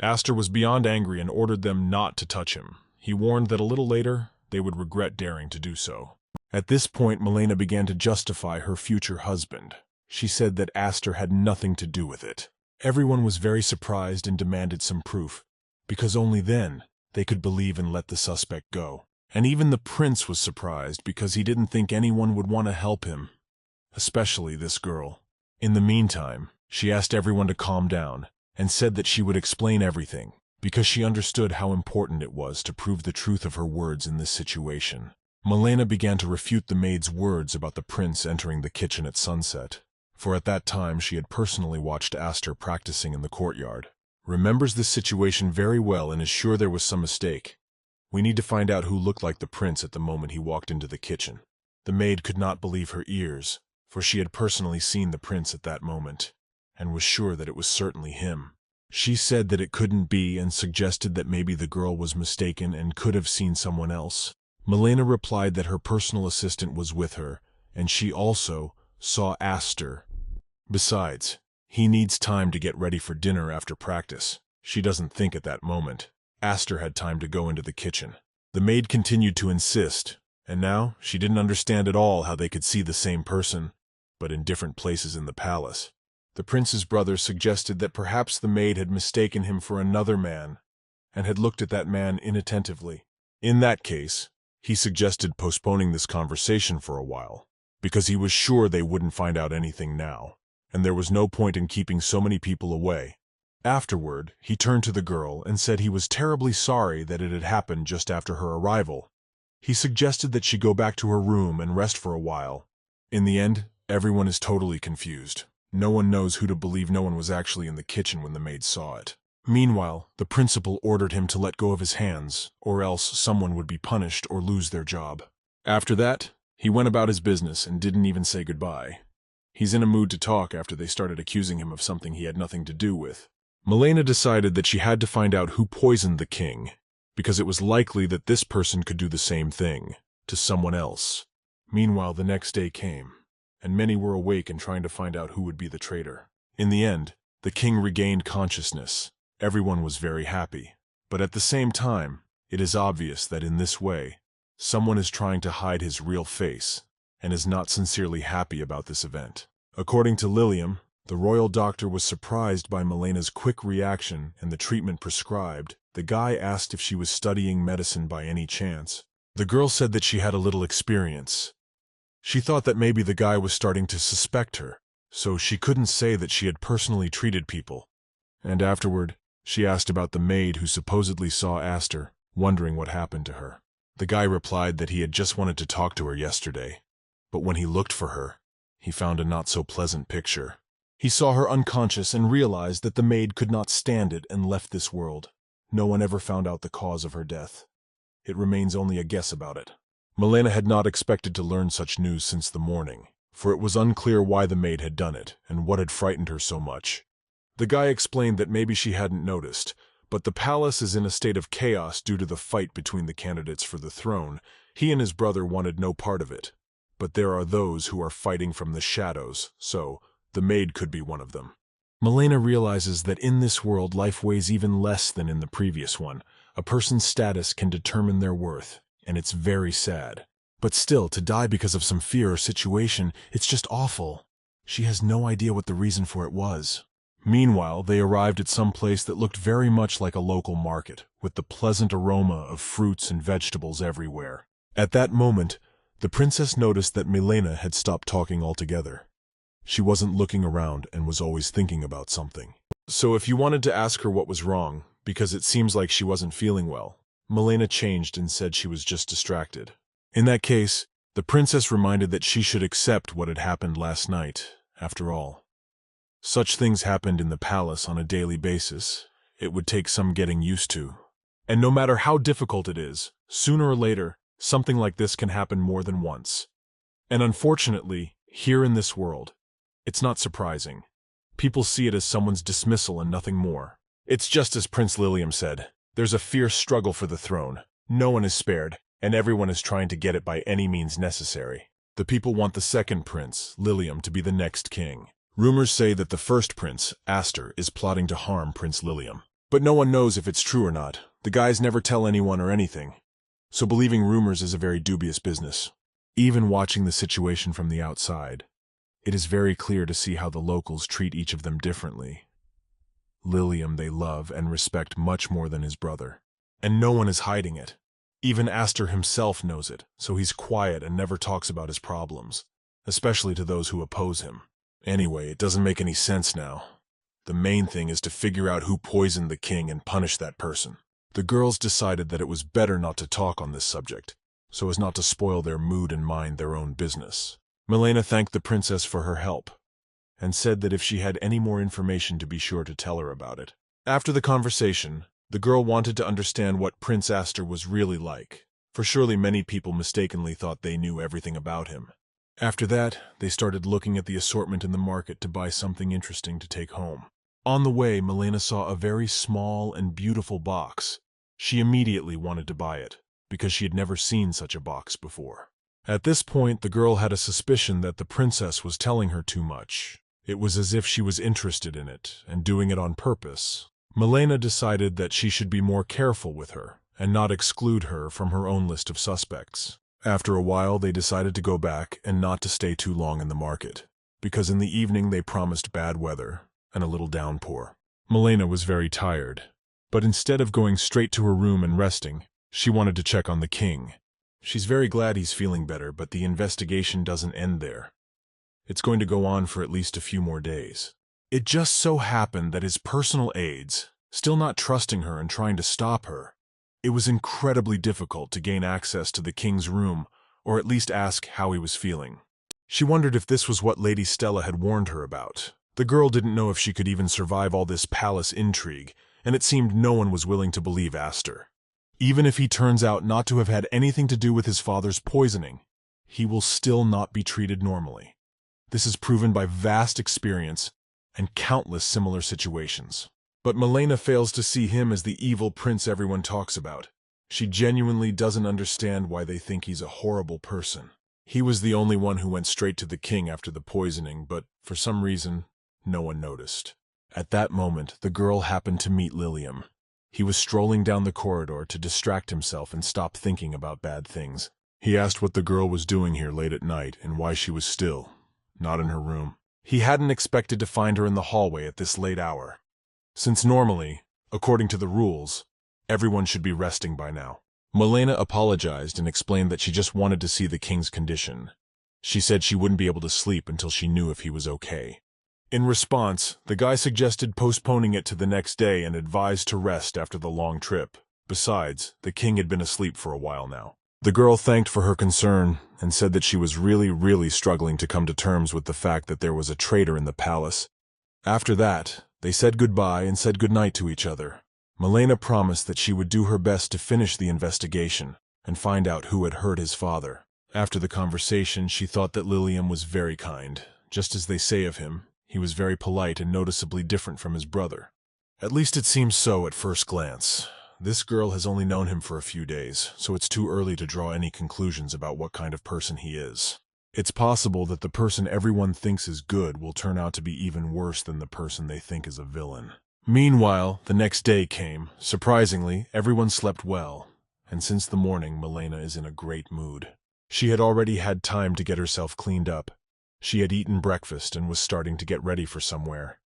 Aster was beyond angry and ordered them not to touch him. He warned that a little later, they would regret daring to do so. At this point, Milena began to justify her future husband. She said that Aster had nothing to do with it. Everyone was very surprised and demanded some proof, because only then they could believe and let the suspect go. And even the prince was surprised because he didn't think anyone would want to help him, especially this girl. In the meantime, she asked everyone to calm down and said that she would explain everything, because she understood how important it was to prove the truth of her words in this situation. Milena began to refute the maid's words about the prince entering the kitchen at sunset, for at that time she had personally watched Aster practicing in the courtyard. Remembers this situation very well and is sure there was some mistake. We need to find out who looked like the prince at the moment he walked into the kitchen. The maid could not believe her ears, for she had personally seen the prince at that moment, and was sure that it was certainly him. She said that it couldn't be and suggested that maybe the girl was mistaken and could have seen someone else. Milena replied that her personal assistant was with her, and she also saw Aster. Besides, he needs time to get ready for dinner after practice. She doesn't think at that moment. Aster had time to go into the kitchen. The maid continued to insist, and now she didn't understand at all how they could see the same person, but in different places in the palace. The prince's brother suggested that perhaps the maid had mistaken him for another man, and had looked at that man inattentively. In that case, he suggested postponing this conversation for a while, because he was sure they wouldn't find out anything now, and there was no point in keeping so many people away. Afterward, he turned to the girl and said he was terribly sorry that it had happened just after her arrival. He suggested that she go back to her room and rest for a while. In the end, everyone is totally confused. No one knows who to believe. No one was actually in the kitchen when the maid saw it. Meanwhile, the principal ordered him to let go of his hands, or else someone would be punished or lose their job. After that, he went about his business and didn't even say goodbye. He's in a mood to talk after they started accusing him of something he had nothing to do with. Milena decided that she had to find out who poisoned the king, because it was likely that this person could do the same thing to someone else. Meanwhile, the next day came, and many were awake and trying to find out who would be the traitor. In the end, the king regained consciousness. Everyone was very happy. But at the same time, it is obvious that in this way, someone is trying to hide his real face and is not sincerely happy about this event. According to Lilium, the royal doctor was surprised by Milena's quick reaction and the treatment prescribed. The guy asked if she was studying medicine by any chance. The girl said that she had a little experience. She thought that maybe the guy was starting to suspect her, so she couldn't say that she had personally treated people. And afterward, she asked about the maid who supposedly saw Aster, wondering what happened to her. The guy replied that he had just wanted to talk to her yesterday, but when he looked for her, he found a not-so-pleasant picture. He saw her unconscious and realized that the maid could not stand it and left this world. No one ever found out the cause of her death. It remains only a guess about it. Milena had not expected to learn such news since the morning, for it was unclear why the maid had done it and what had frightened her so much. The guy explained that maybe she hadn't noticed, but the palace is in a state of chaos due to the fight between the candidates for the throne. He and his brother wanted no part of it, but there are those who are fighting from the shadows, so the maid could be one of them. Milena realizes that in this world life weighs even less than in the previous one. A person's status can determine their worth, and it's very sad. But still, to die because of some fear or situation, it's just awful. She has no idea what the reason for it was. Meanwhile, they arrived at some place that looked very much like a local market, with the pleasant aroma of fruits and vegetables everywhere. At that moment, the princess noticed that Milena had stopped talking altogether. She wasn't looking around and was always thinking about something. So if you wanted to ask her what was wrong, because it seems like she wasn't feeling well, Milena changed and said she was just distracted. In that case, the princess reminded that she should accept what had happened last night, after all. Such things happened in the palace on a daily basis. It would take some getting used to. And no matter how difficult it is, sooner or later, Something like this can happen more than once. And unfortunately, here in this world, it's not surprising. People see it as someone's dismissal and nothing more. It's just as Prince Lilium said, there's a fierce struggle for the throne. No one is spared, and everyone is trying to get it by any means necessary. The people want the second prince, Lilium, to be the next king. Rumors say that the first prince, Aster, is plotting to harm Prince Lilium. But no one knows if it's true or not. The guys never tell anyone or anything. So believing rumors is a very dubious business. Even watching the situation from the outside, it is very clear to see how the locals treat each of them differently. Lilium they love and respect much more than his brother. And no one is hiding it. Even Aster himself knows it, so he's quiet and never talks about his problems, especially to those who oppose him. Anyway, it doesn't make any sense now. The main thing is to figure out who poisoned the king and punish that person. The girls decided that it was better not to talk on this subject, so as not to spoil their mood and mind their own business. Milena thanked the princess for her help, and said that if she had any more information to be sure to tell her about it. After the conversation, the girl wanted to understand what Prince Aster was really like, for surely many people mistakenly thought they knew everything about him. After that, they started looking at the assortment in the market to buy something interesting to take home. On the way, Milena saw a very small and beautiful box. She immediately wanted to buy it, because she had never seen such a box before. At this point, the girl had a suspicion that the princess was telling her too much. It was as if she was interested in it, and doing it on purpose. Milena decided that she should be more careful with her, and not exclude her from her own list of suspects. After a while, they decided to go back and not to stay too long in the market, because in the evening they promised bad weather and a little downpour. Milena was very tired, but instead of going straight to her room and resting, she wanted to check on the king. She's very glad he's feeling better, but the investigation doesn't end there. It's going to go on for at least a few more days. It just so happened that his personal aides, still not trusting her and trying to stop her, it was incredibly difficult to gain access to the king's room, or at least ask how he was feeling. She wondered if this was what Lady Stella had warned her about. The girl didn't know if she could even survive all this palace intrigue, and it seemed no one was willing to believe Aster. Even if he turns out not to have had anything to do with his father's poisoning, he will still not be treated normally. This is proven by vast experience and countless similar situations. But Milena fails to see him as the evil prince everyone talks about. She genuinely doesn't understand why they think he's a horrible person. He was the only one who went straight to the king after the poisoning, but for some reason, no one noticed. At that moment, the girl happened to meet Lilium. He was strolling down the corridor to distract himself and stop thinking about bad things. He asked what the girl was doing here late at night and why she was still, not in her room. He hadn't expected to find her in the hallway at this late hour, since normally, according to the rules, everyone should be resting by now. Milena apologized and explained that she just wanted to see the king's condition. She said she wouldn't be able to sleep until she knew if he was okay. In response, the guy suggested postponing it to the next day and advised to rest after the long trip. Besides, the king had been asleep for a while now. The girl thanked for her concern and said that she was really struggling to come to terms with the fact that there was a traitor in the palace. After that, they said goodbye and said goodnight to each other. Milena promised that she would do her best to finish the investigation and find out who had hurt his father. After the conversation, she thought that Lilium was very kind. Just as they say of him, he was very polite and noticeably different from his brother. At least it seems so at first glance. This girl has only known him for a few days, so it's too early to draw any conclusions about what kind of person he is. It's possible that the person everyone thinks is good will turn out to be even worse than the person they think is a villain. Meanwhile, the next day came. Surprisingly, everyone slept well, and since the morning, Milena is in a great mood. She had already had time to get herself cleaned up. She had eaten breakfast and was starting to get ready for somewhere.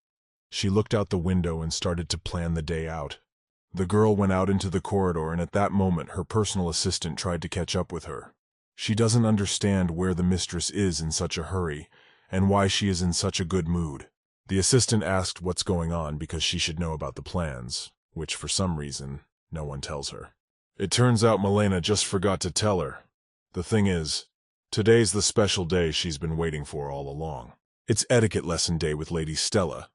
She looked out the window and started to plan the day out. The girl went out into the corridor, and at that moment her personal assistant tried to catch up with her. She doesn't understand where the mistress is in such a hurry, and why she is in such a good mood. The assistant asked what's going on because she should know about the plans, which for some reason, no one tells her. It turns out Milena just forgot to tell her. The thing is, today's the special day she's been waiting for all along. It's etiquette lesson day with Lady Stella,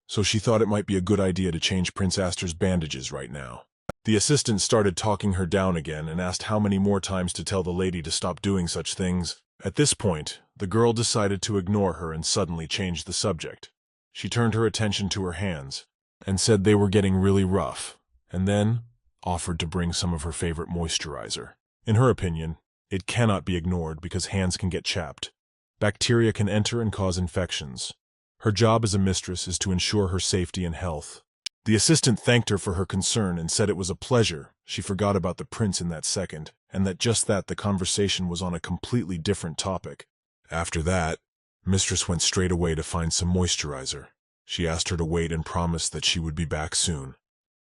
so she thought it might be a good idea to change Prince Aster's bandages right now. The assistant started talking her down again and asked how many more times to tell the lady to stop doing such things. At this point, the girl decided to ignore her and suddenly changed the subject. She turned her attention to her hands and said they were getting really rough, and then offered to bring some of her favorite moisturizer. In her opinion, it cannot be ignored because hands can get chapped. Bacteria can enter and cause infections. Her job as a mistress is to ensure her safety and health. The assistant thanked her for her concern and said it was a pleasure. She forgot about the prince in that second, and that the conversation was on a completely different topic. After that, Mistress went straight away to find some moisturizer. She asked her to wait and promised that she would be back soon.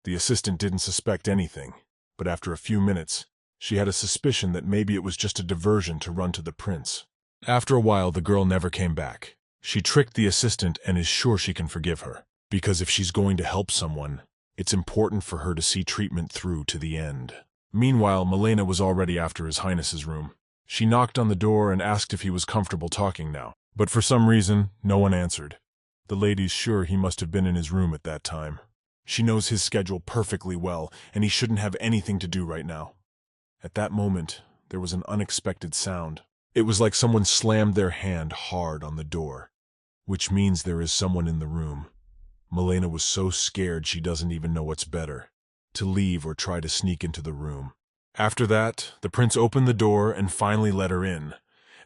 The assistant didn't suspect anything, but after a few minutes, she had a suspicion that maybe it was just a diversion to run to the prince. After a while, the girl never came back. She tricked the assistant and is sure she can forgive her, because if she's going to help someone, it's important for her to see treatment through to the end. Meanwhile, Milena was already after His Highness's room. She knocked on the door and asked if he was comfortable talking now, but for some reason, no one answered. The lady's sure he must have been in his room at that time. She knows his schedule perfectly well, and he shouldn't have anything to do right now. At that moment, there was an unexpected sound. It was like someone slammed their hand hard on the door, which means there is someone in the room. Milena was so scared she doesn't even know what's better, to leave or try to sneak into the room. After that, the prince opened the door and finally let her in,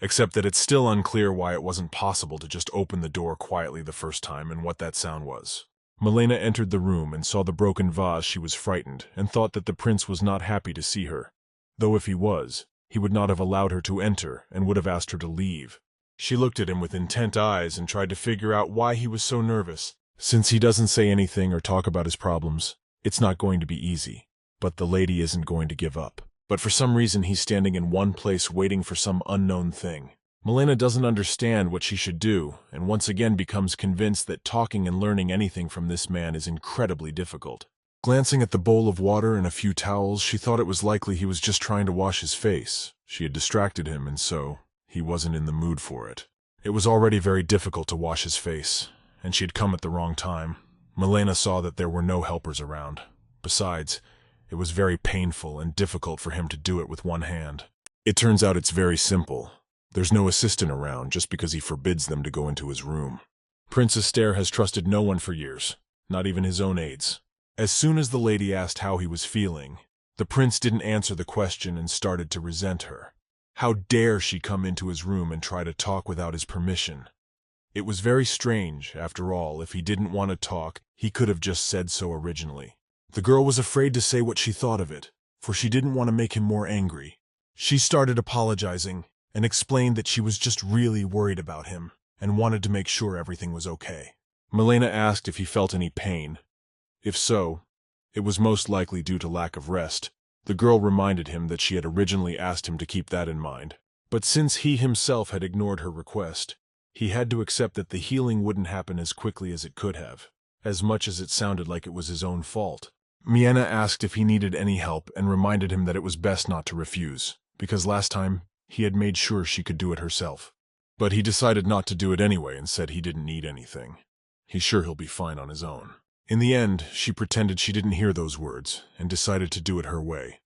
except that it's still unclear why it wasn't possible to just open the door quietly the first time and what that sound was. Milena entered the room and saw the broken vase. She was frightened and thought that the prince was not happy to see her, though if he was, he would not have allowed her to enter and would have asked her to leave. She looked at him with intent eyes and tried to figure out why he was so nervous. Since he doesn't say anything or talk about his problems, it's not going to be easy. But the lady isn't going to give up. But for some reason he's standing in one place waiting for some unknown thing. Milena doesn't understand what she should do, and once again becomes convinced that talking and learning anything from this man is incredibly difficult. Glancing at the bowl of water and a few towels, she thought it was likely he was just trying to wash his face. She had distracted him, and so he wasn't in the mood for it. It was already very difficult to wash his face, and she had come at the wrong time. Milena saw that there were no helpers around. Besides, it was very painful and difficult for him to do it with one hand. It turns out it's very simple. There's no assistant around just because he forbids them to go into his room. Prince Astaire has trusted no one for years, not even his own aides. As soon as the lady asked how he was feeling, the prince didn't answer the question and started to resent her. How dare she come into his room and try to talk without his permission? It was very strange, after all. If he didn't want to talk, he could have just said so originally. The girl was afraid to say what she thought of it, for she didn't want to make him more angry. She started apologizing and explained that she was just really worried about him and wanted to make sure everything was okay. Milena asked if he felt any pain. If so, it was most likely due to lack of rest. The girl reminded him that she had originally asked him to keep that in mind. But since he himself had ignored her request, he had to accept that the healing wouldn't happen as quickly as it could have, as much as it sounded like it was his own fault. Miena asked if he needed any help and reminded him that it was best not to refuse, because last time he had made sure she could do it herself. But he decided not to do it anyway and said he didn't need anything. He's sure he'll be fine on his own. In the end, she pretended she didn't hear those words and decided to do it her way.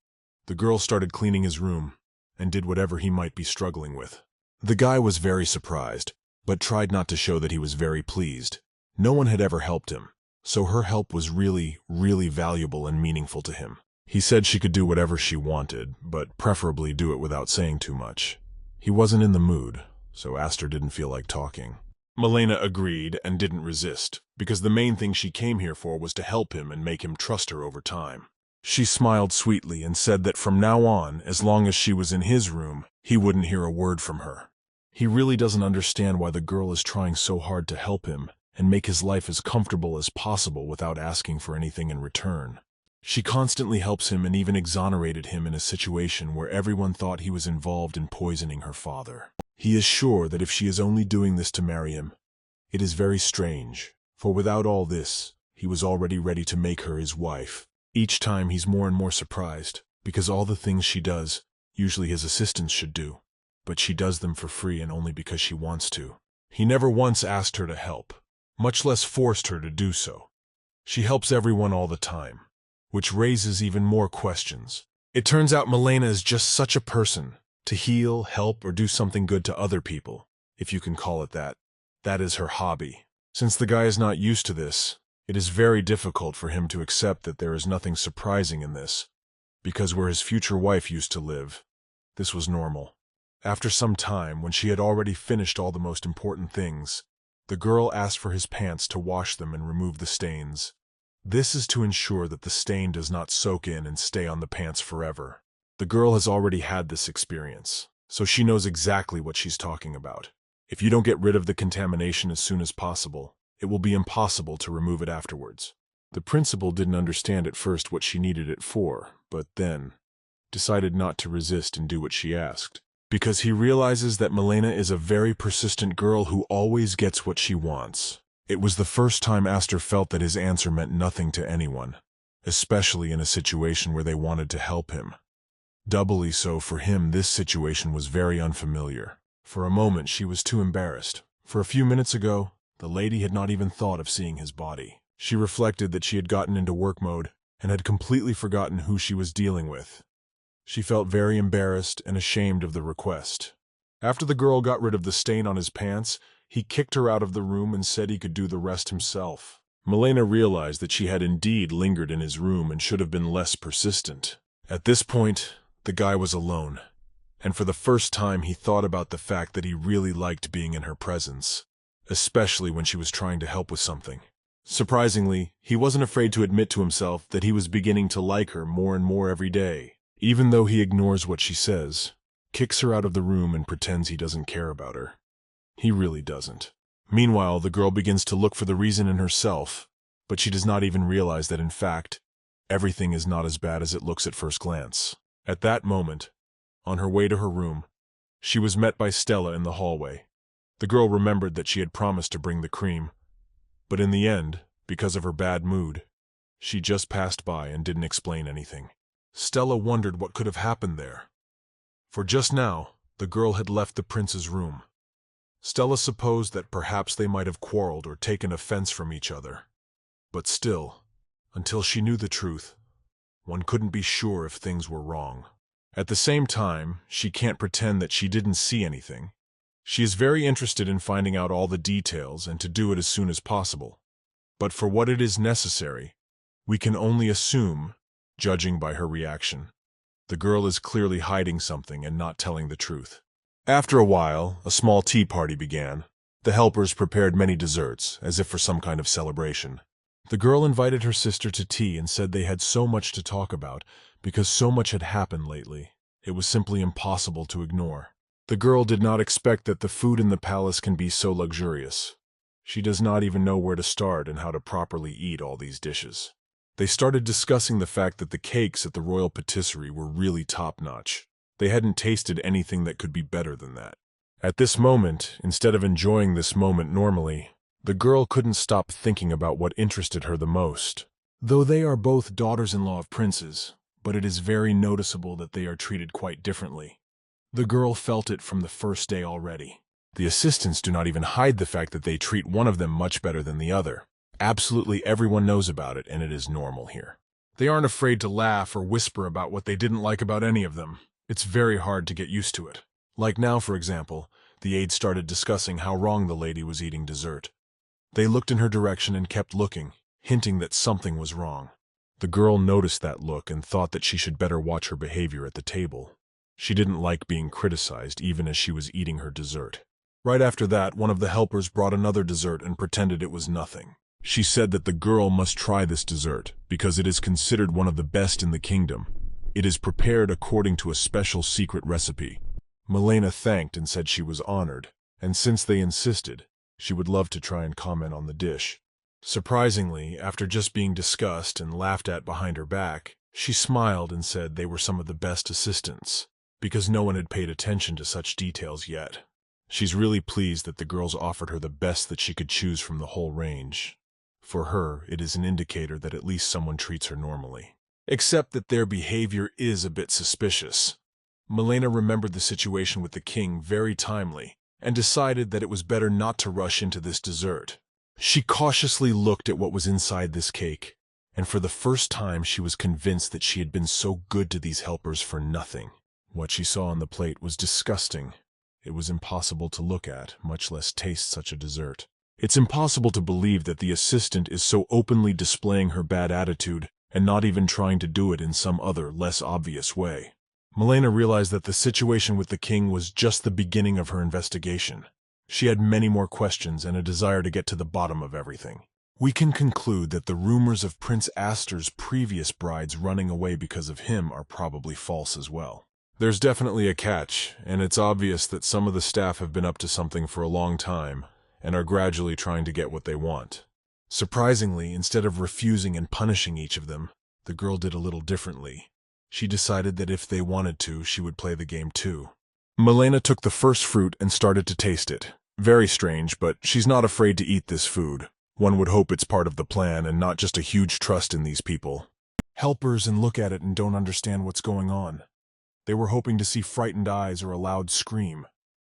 The girl started cleaning his room and did whatever he might be struggling with. The guy was very surprised, but tried not to show that he was very pleased. No one had ever helped him, so her help was really, really valuable and meaningful to him. He said she could do whatever she wanted, but preferably do it without saying too much. He wasn't in the mood, so Aster didn't feel like talking. Milena agreed and didn't resist, because the main thing she came here for was to help him and make him trust her over time. She smiled sweetly and said that from now on, as long as she was in his room, he wouldn't hear a word from her. He really doesn't understand why the girl is trying so hard to help him and make his life as comfortable as possible without asking for anything in return. She constantly helps him and even exonerated him in a situation where everyone thought he was involved in poisoning her father. He is sure that if she is only doing this to marry him, it is very strange, for without all this, he was already ready to make her his wife. Each time he's more and more surprised, because all the things she does, usually his assistants should do, but she does them for free and only because she wants to. He never once asked her to help, much less forced her to do so. She helps everyone all the time, which raises even more questions. It turns out Milena is just such a person, to heal, help, or do something good to other people, if you can call it that. That is her hobby. Since the guy is not used to this, it is very difficult for him to accept that there is nothing surprising in this, because where his future wife used to live, this was normal. After some time, when she had already finished all the most important things, the girl asked for his pants to wash them and remove the stains. This is to ensure that the stain does not soak in and stay on the pants forever. The girl has already had this experience, so she knows exactly what she's talking about. If you don't get rid of the contamination as soon as possible, it will be impossible to remove it afterwards. The principal didn't understand at first what she needed it for, but then decided not to resist and do what she asked, because he realizes that Milena is a very persistent girl who always gets what she wants. It was the first time Aster felt that his answer meant nothing to anyone, especially in a situation where they wanted to help him. Doubly so for him, this situation was very unfamiliar. For a moment she was too embarrassed. For a few minutes ago, the lady had not even thought of seeing his body. She reflected that she had gotten into work mode and had completely forgotten who she was dealing with. She felt very embarrassed and ashamed of the request. After the girl got rid of the stain on his pants, he kicked her out of the room and said he could do the rest himself. Milena realized that she had indeed lingered in his room and should have been less persistent. At this point, the guy was alone, and for the first time he thought about the fact that he really liked being in her presence, especially when she was trying to help with something. Surprisingly, he wasn't afraid to admit to himself that he was beginning to like her more and more every day. Even though he ignores what she says, kicks her out of the room and pretends he doesn't care about her. He really doesn't. Meanwhile, the girl begins to look for the reason in herself, but she does not even realize that in fact, everything is not as bad as it looks at first glance. At that moment, on her way to her room, she was met by Stella in the hallway. The girl remembered that she had promised to bring the cream, but in the end, because of her bad mood, she just passed by and didn't explain anything. Stella wondered what could have happened there, for just now, the girl had left the prince's room. Stella supposed that perhaps they might have quarreled or taken offense from each other. But still, until she knew the truth, one couldn't be sure if things were wrong. At the same time, she can't pretend that she didn't see anything. She is very interested in finding out all the details and to do it as soon as possible. But for what it is necessary, we can only assume, judging by her reaction. The girl is clearly hiding something and not telling the truth. After a while, a small tea party began. The helpers prepared many desserts, as if for some kind of celebration. The girl invited her sister to tea and said they had so much to talk about, because so much had happened lately. It was simply impossible to ignore. The girl did not expect that the food in the palace can be so luxurious. She does not even know where to start and how to properly eat all these dishes. They started discussing the fact that the cakes at the royal patisserie were really top-notch. They hadn't tasted anything that could be better than that. At this moment, instead of enjoying this moment normally, the girl couldn't stop thinking about what interested her the most. Though they are both daughters-in-law of princes, but it is very noticeable that they are treated quite differently. The girl felt it from the first day already. The assistants do not even hide the fact that they treat one of them much better than the other. Absolutely everyone knows about it, and it is normal here. They aren't afraid to laugh or whisper about what they didn't like about any of them. It's very hard to get used to it. Like now, for example, the aide started discussing how wrong the lady was eating dessert. They looked in her direction and kept looking, hinting that something was wrong. The girl noticed that look and thought that she should better watch her behavior at the table. She didn't like being criticized even as she was eating her dessert. Right after that, one of the helpers brought another dessert and pretended it was nothing. She said that the girl must try this dessert because it is considered one of the best in the kingdom. It is prepared according to a special secret recipe. Milena thanked and said she was honored, and since they insisted, she would love to try and comment on the dish. Surprisingly, after just being discussed and laughed at behind her back, she smiled and said they were some of the best assistants, because no one had paid attention to such details yet. She's really pleased that the girls offered her the best that she could choose from the whole range. For her, it is an indicator that at least someone treats her normally. Except that their behavior is a bit suspicious. Milena remembered the situation with the king very timely, and decided that it was better not to rush into this dessert. She cautiously looked at what was inside this cake. and for the first time she was convinced that she had been so good to these helpers for nothing. What she saw on the plate was disgusting. It was impossible to look at, much less taste such a dessert. It's impossible to believe that the assistant is so openly displaying her bad attitude and not even trying to do it in some other, less obvious way. Milena realized that the situation with the king was just the beginning of her investigation. She had many more questions and a desire to get to the bottom of everything. We can conclude that the rumors of Prince Aster's previous brides running away because of him are probably false as well. There's definitely a catch, and it's obvious that some of the staff have been up to something for a long time and are gradually trying to get what they want. Surprisingly, instead of refusing and punishing each of them, the girl did a little differently. She decided that if they wanted to, she would play the game too. Milena took the first fruit and started to taste it. Very strange, but she's not afraid to eat this food. One would hope it's part of the plan and not just a huge trust in these people. Helpers and look at it and don't understand what's going on. They were hoping to see frightened eyes or a loud scream.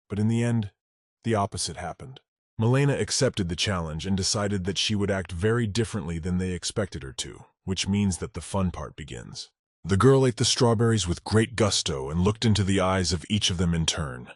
But in the end, the opposite happened. Milena accepted the challenge and decided that she would act very differently than they expected her to, which means that the fun part begins. The girl ate the strawberries with great gusto and looked into the eyes of each of them in turn.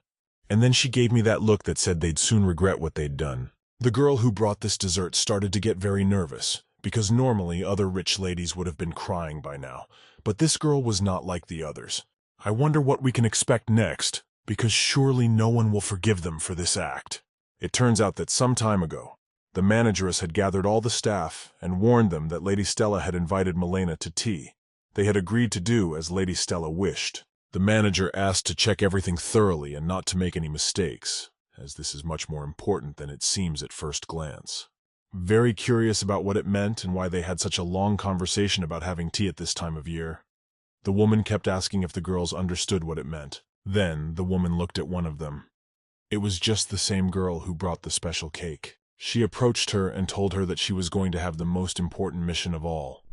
And then she gave me that look that said they'd soon regret what they'd done. The girl who brought this dessert started to get very nervous, because normally other rich ladies would have been crying by now, but this girl was not like the others. I wonder what we can expect next, because surely no one will forgive them for this act. It turns out that some time ago, the manageress had gathered all the staff and warned them that Lady Stella had invited Milena to tea. They had agreed to do as Lady Stella wished. The manager asked to check everything thoroughly and not to make any mistakes, as this is much more important than it seems at first glance. Very curious about what it meant and why they had such a long conversation about having tea at this time of year. The woman kept asking if the girls understood what it meant. Then the woman looked at one of them. It was just the same girl who brought the special cake. She approached her and told her that she was going to have the most important mission of all,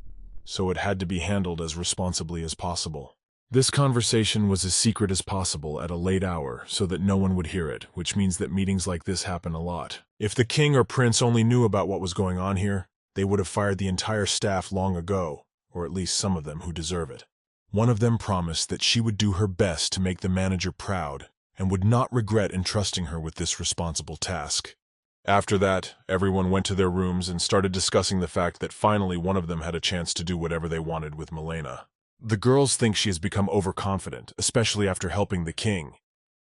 so it had to be handled as responsibly as possible. This conversation was as secret as possible at a late hour so that no one would hear it, which means that meetings like this happen a lot. If the king or prince only knew about what was going on here, they would have fired the entire staff long ago, or at least some of them who deserve it. One of them promised that she would do her best to make the manager proud and would not regret entrusting her with this responsible task. After that, everyone went to their rooms and started discussing the fact that finally one of them had a chance to do whatever they wanted with Milena. The girls think she has become overconfident, especially after helping the king.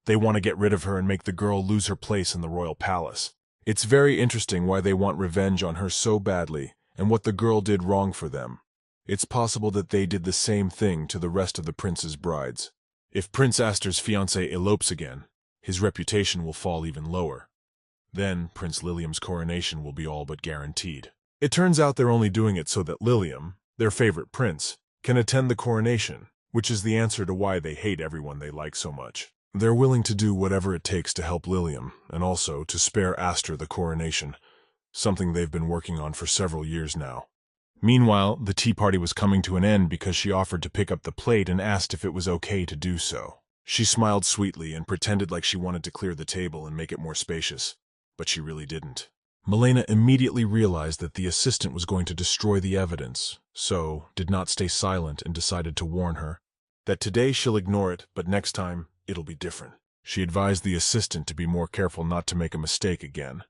They want to get rid of her and make the girl lose her place in the royal palace. It's very interesting why they want revenge on her so badly and what the girl did wrong for them. It's possible that they did the same thing to the rest of the prince's brides. If Prince Aster's fiancée elopes again, his reputation will fall even lower. Then Prince Lilium's coronation will be all but guaranteed. It turns out they're only doing it so that Lilium, their favorite prince, can attend the coronation, which is the answer to why they hate everyone they like so much. They're willing to do whatever it takes to help Lilium, and also to spare Aster the coronation, something they've been working on for several years now. Meanwhile, the tea party was coming to an end because she offered to pick up the plate and asked if it was okay to do so. She smiled sweetly and pretended like she wanted to clear the table and make it more spacious, but she really didn't. Milena immediately realized that the assistant was going to destroy the evidence, so did not stay silent and decided to warn her that today she'll ignore it, but next time it'll be different. She advised the assistant to be more careful not to make a mistake again,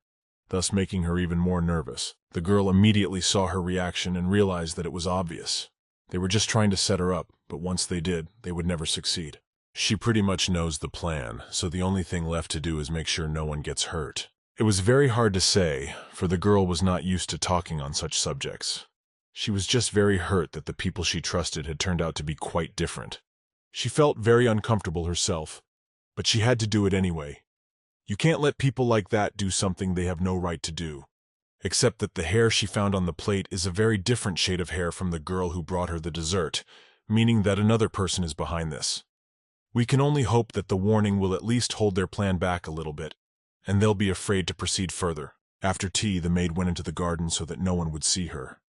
thus making her even more nervous. The girl immediately saw her reaction and realized that it was obvious. They were just trying to set her up, but once they did, they would never succeed. She pretty much knows the plan, so the only thing left to do is make sure no one gets hurt. It was very hard to say, for the girl was not used to talking on such subjects. She was just very hurt that the people she trusted had turned out to be quite different. She felt very uncomfortable herself, but she had to do it anyway. You can't let people like that do something they have no right to do. Except that the hair she found on the plate is a very different shade of hair from the girl who brought her the dessert, meaning that another person is behind this. We can only hope that the warning will at least hold their plan back a little bit, and they'll be afraid to proceed further. After tea, the maid went into the garden so that no one would see her.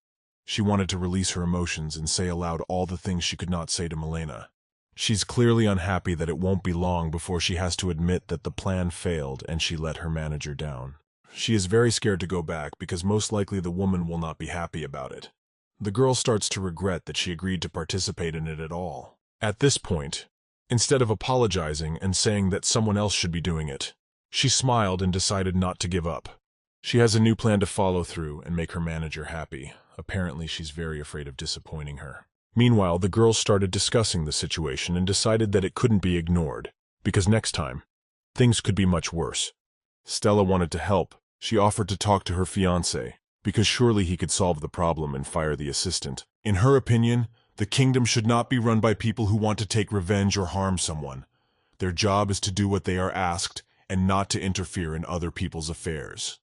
She wanted to release her emotions and say aloud all the things she could not say to Milena. She's clearly unhappy that it won't be long before she has to admit that the plan failed and she let her manager down. She is very scared to go back because most likely the woman will not be happy about it. The girl starts to regret that she agreed to participate in it at all. At this point, instead of apologizing and saying that someone else should be doing it, she smiled and decided not to give up. She has a new plan to follow through and make her manager happy. Apparently, she's very afraid of disappointing her. Meanwhile, the girls started discussing the situation and decided that it couldn't be ignored, because next time, things could be much worse. Stella wanted to help. She offered to talk to her fiancé, because surely he could solve the problem and fire the assistant. In her opinion, the kingdom should not be run by people who want to take revenge or harm someone. Their job is to do what they are asked and not to interfere in other people's affairs.